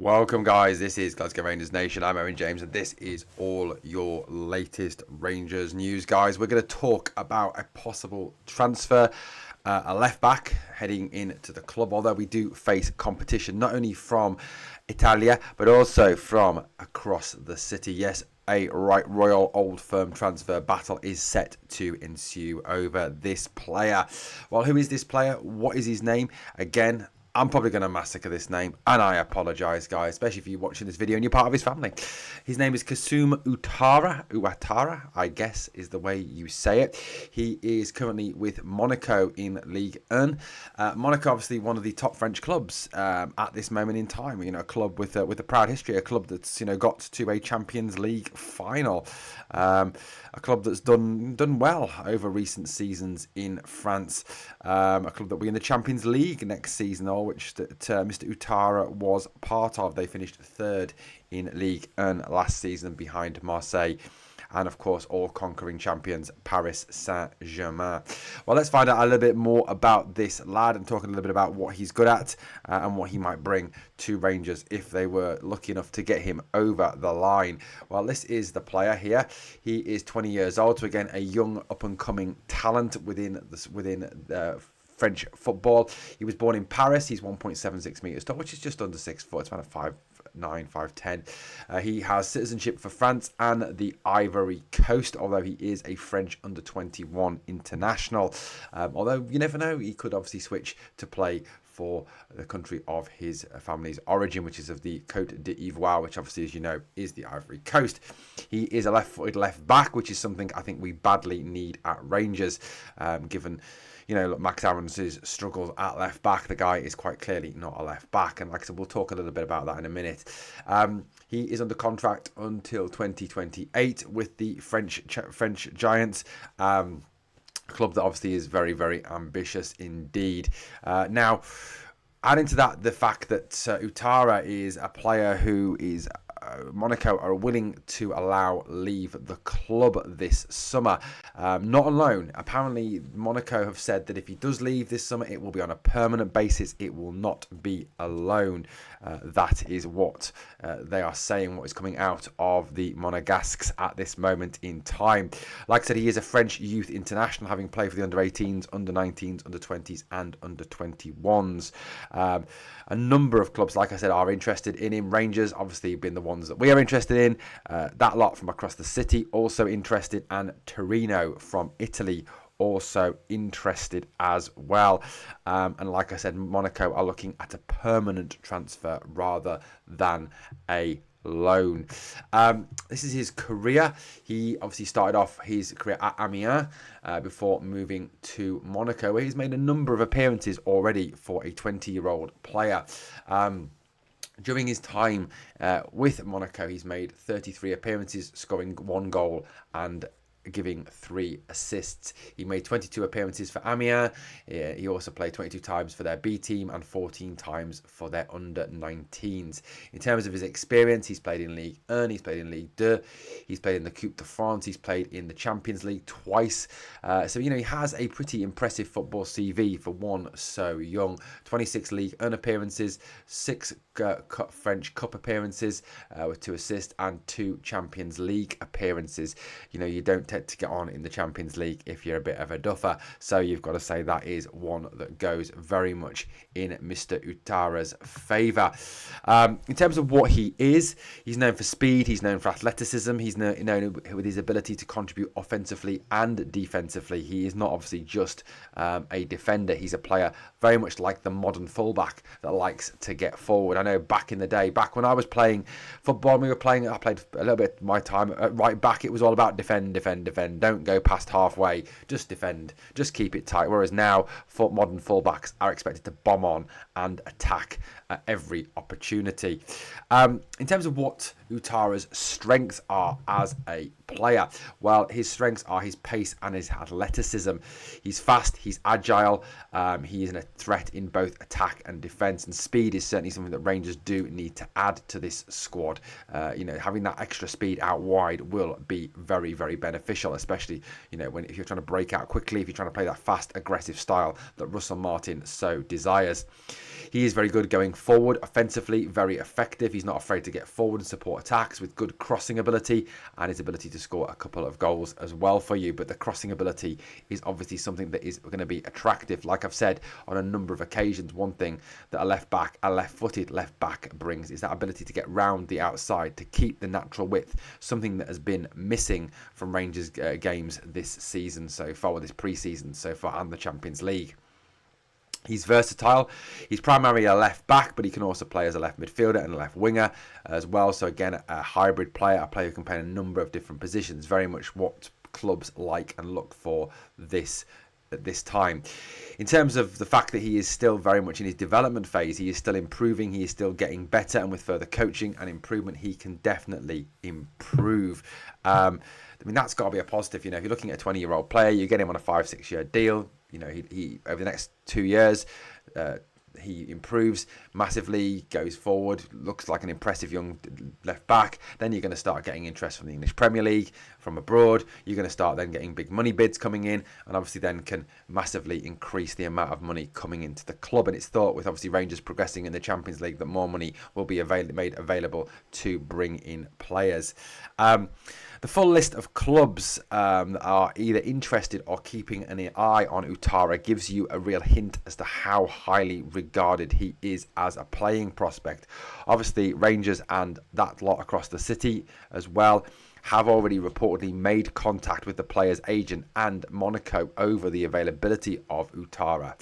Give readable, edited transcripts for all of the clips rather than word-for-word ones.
Welcome, guys. This is Glasgow Rangers Nation. I'm Owen James, and this is all your latest Rangers news, guys. We're going to talk about a possible transfer, a left back heading into the club, although we do face competition not only from Italia, but also from across the city. Yes, a royal old firm transfer battle is set to ensue over this player. Well, who is this player? What is his name? Again, I'm probably going to massacre this name, and I apologise, guys, especially if you're watching this video and you're part of his family. His name is Kasum Ouattara, I guess is the way you say it. He is currently with Monaco in Ligue 1. Monaco, obviously, one of the top French clubs at this moment in time. You know, a club with a proud history, a club that's got to a Champions League final, a club that's done well over recent seasons in France, a club that will be in the Champions League next season, which Mr. Ouattara was part of. They finished third in Ligue 1 last season behind Marseille and, of course, all-conquering champions Paris Saint-Germain. Well, let's find out a little bit more about this lad and talk a little bit about what he's good at and what he might bring to Rangers if they were lucky enough to get him over the line. Well, this is the player here. He is 20 years old, so again, a young up-and-coming talent within French football. He was born in Paris. He's 1.76 meters tall, which is just under 6 foot. It's about a 5'9", 5'10". He has citizenship for France and the Ivory Coast, although he is a French under-21 international. Although you never know, he could obviously switch to play for the country of his family's origin, which is of the Côte d'Ivoire, which obviously, as you know, is the Ivory Coast. He is a left-footed left back, which is something I think we badly need at Rangers, given look, Max Aarons' struggles at left back. The guy is quite clearly not a left back, and like I said, we'll talk a little bit about that in a minute. He is under contract until 2028 with the French Giants. Club that obviously is very, very ambitious indeed. Now, add into that the fact that Ouattara is a player who is Monaco are willing to allow leave the club this summer. Not on loan. Apparently, Monaco have said that if he does leave this summer, it will be on a permanent basis. It will not be a loan. That is what they are saying, what is coming out of the Monegasques at this moment in time. Like I said, he is a French youth international, having played for the under-18s, under-19s, under-20s and under-21s. A number of clubs, like I said, are interested in him. Rangers, obviously, been the ones that we are interested in. That lot from across the city also interested, and Torino from Italy also interested as well. And like I said, Monaco are looking at a permanent transfer rather than a loan. This is his career. He obviously started off his career at Amiens before moving to Monaco, where he's made a number of appearances already for a 20-year-old player. During his time with Monaco, he's made 33 appearances, scoring 1 goal and giving 3 assists. He made 22 appearances for Amiens. He also played 22 times for their B team and 14 times for their under-19s. In terms of his experience, he's played in Ligue 1, he's played in Ligue 2, he's played in the Coupe de France, he's played in the Champions League twice. So, he has a pretty impressive football CV for one so young. 26 Ligue 1 appearances, 6 French Cup appearances with 2 assists and 2 Champions League appearances. You don't tend to get on in the Champions League if you're a bit of a duffer, so you've got to say that is one that goes very much in Mr. Ouattara's favour. In terms of what he is, he's known for speed, he's known for athleticism, he's known with his ability to contribute offensively and defensively. He is not obviously just a defender. He's a player very much like the modern fullback that likes to get forward. I know back in the day, back when I was playing football, I played a little bit of my time at right back, it was all about defend. Don't go past halfway, just defend, just keep it tight. Whereas now, modern fullbacks are expected to bomb on and attack at every opportunity. In terms of what Ouattara's strengths are as a player? Well, his strengths are his pace and his athleticism. He's fast, he's agile, he is a threat in both attack and defence, and speed is certainly something that Rangers do need to add to this squad. Having that extra speed out wide will be very, very beneficial, especially if you're trying to break out quickly, if you're trying to play that fast, aggressive style that Russell Martin so desires. He is very good going forward, offensively, very effective. He's not afraid to get forward and support attacks with good crossing ability and his ability to score a couple of goals as well for you. But the crossing ability is obviously something that is going to be attractive. Like I've said on a number of occasions, one thing that a left-footed left back brings is that ability to get round the outside, to keep the natural width, something that has been missing from Rangers games this season so far, or this pre-season so far, and the Champions League. He's versatile. He's primarily a left back, but he can also play as a left midfielder and a left winger as well. So again, a hybrid player, a player who can play in a number of different positions. Very much what clubs like and look for at this time. In terms of the fact that he is still very much in his development phase, he is still improving, he is still getting better, and with further coaching and improvement, he can definitely improve. That's got to be a positive. If you're looking at a 20-year-old player, you get him on a 5-6 year deal. He over the next 2 years, he improves massively, goes forward, looks like an impressive young left back. Then you're going to start getting interest from the English Premier League, from abroad. You're going to start then getting big money bids coming in, and obviously then can massively increase the amount of money coming into the club. And it's thought, with obviously Rangers progressing in the Champions League, that more money will be made available to bring in players. The full list of clubs that are either interested or keeping an eye on Ouattara gives you a real hint as to how highly regarded he is as a playing prospect. Obviously, Rangers and that lot across the city as well have already reportedly made contact with the player's agent and Monaco over the availability of Ouattara.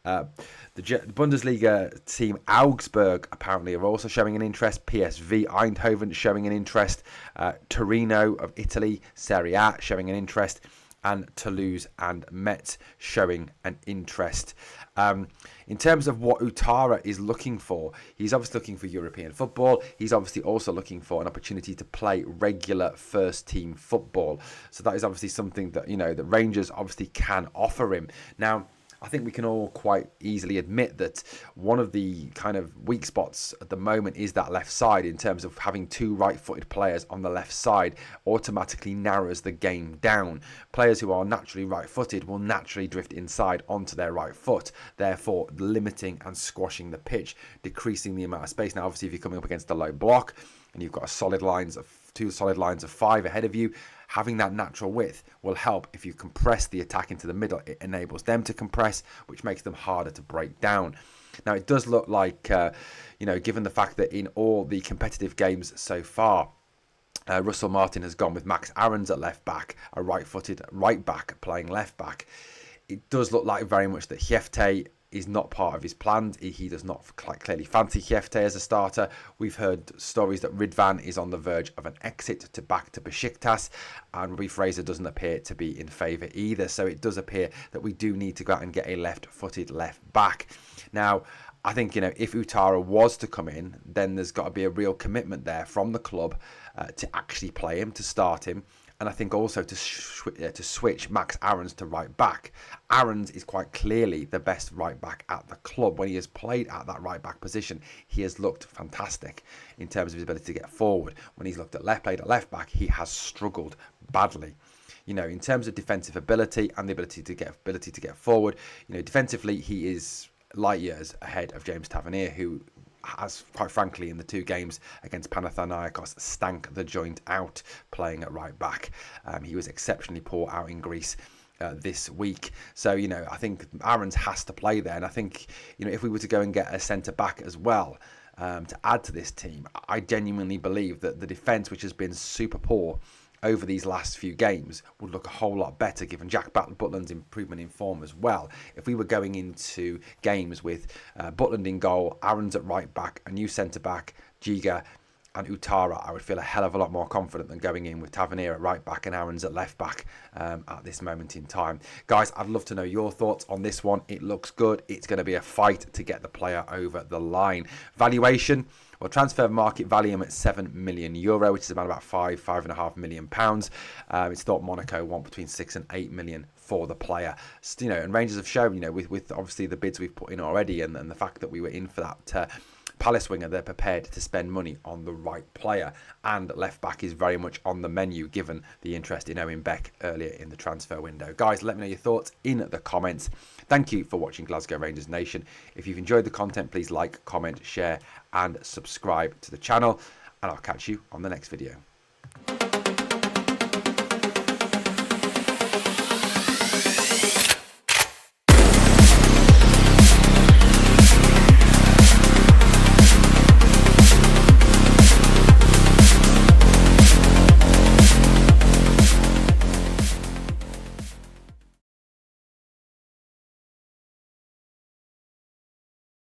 The Bundesliga team Augsburg apparently are also showing an interest. PSV Eindhoven showing an interest. Torino of Italy, Serie A, showing an interest. And Toulouse and Metz showing an interest. In terms of what Ouattara is looking for, he's obviously looking for European football. He's obviously also looking for an opportunity to play regular first-team football. So that is obviously something that, that Rangers obviously can offer him. Now, I think we can all quite easily admit that one of the kind of weak spots at the moment is that left side, in terms of having two right-footed players on the left side automatically narrows the game down. Players who are naturally right-footed will naturally drift inside onto their right foot, therefore limiting and squashing the pitch, decreasing the amount of space. Now, obviously, if you're coming up against a low block and you've got two solid lines of 5 ahead of you, having that natural width will help. If you compress the attack into the middle, it enables them to compress, which makes them harder to break down. Now, it does look like, given the fact that in all the competitive games so far, Russell Martin has gone with Max Aarons at left back, a right-footed right back playing left back. It does look like very much that Hjefte is not part of his plans. He does not clearly fancy Hjefte as a starter. We've heard stories that Ridvan is on the verge of an exit back to Besiktas, and Robbie Fraser doesn't appear to be in favour either. So it does appear that we do need to go out and get a left-footed left back. Now, I think, if Ouattara was to come in, then there's got to be a real commitment there from the club to actually play him, to start him. And I think also to switch Max Aarons to right back. Aarons is quite clearly the best right back at the club. When he has played at that right back position, he has looked fantastic in terms of his ability to get forward. When he's played at left back, he has struggled badly. In terms of defensive ability and the ability to get forward, defensively he is light years ahead of James Tavernier, who has, quite frankly, in the 2 games against Panathinaikos, stank the joint out playing at right back. He was exceptionally poor out in Greece this week. So, I think Aarons has to play there. And I think, if we were to go and get a centre-back as well to add to this team, I genuinely believe that the defence, which has been super poor over these last few games, would look a whole lot better given Jack Butland's improvement in form as well. If we were going into games with Butland in goal, Aarons at right back, a new centre back, Giga, and Utara, I would feel a hell of a lot more confident than going in with Tavernier at right back and Aarons at left back at this moment in time. Guys, I'd love to know your thoughts on this one. It looks good. It's going to be a fight to get the player over the line. Valuation, well, transfer market value him at €7 million, which is about £5.5 million. It's thought Monaco want between 6 and 8 million for the player. So, and Rangers have shown, with obviously the bids we've put in already and the fact that we were in for that Palace winger, they're prepared to spend money on the right player, and left back is very much on the menu given the interest in Owen Beck earlier in the transfer window. Guys, let me know your thoughts in the comments. Thank you for watching Glasgow Rangers Nation. If you've enjoyed the content, please like, comment, share and subscribe to the channel, and I'll catch you on the next video.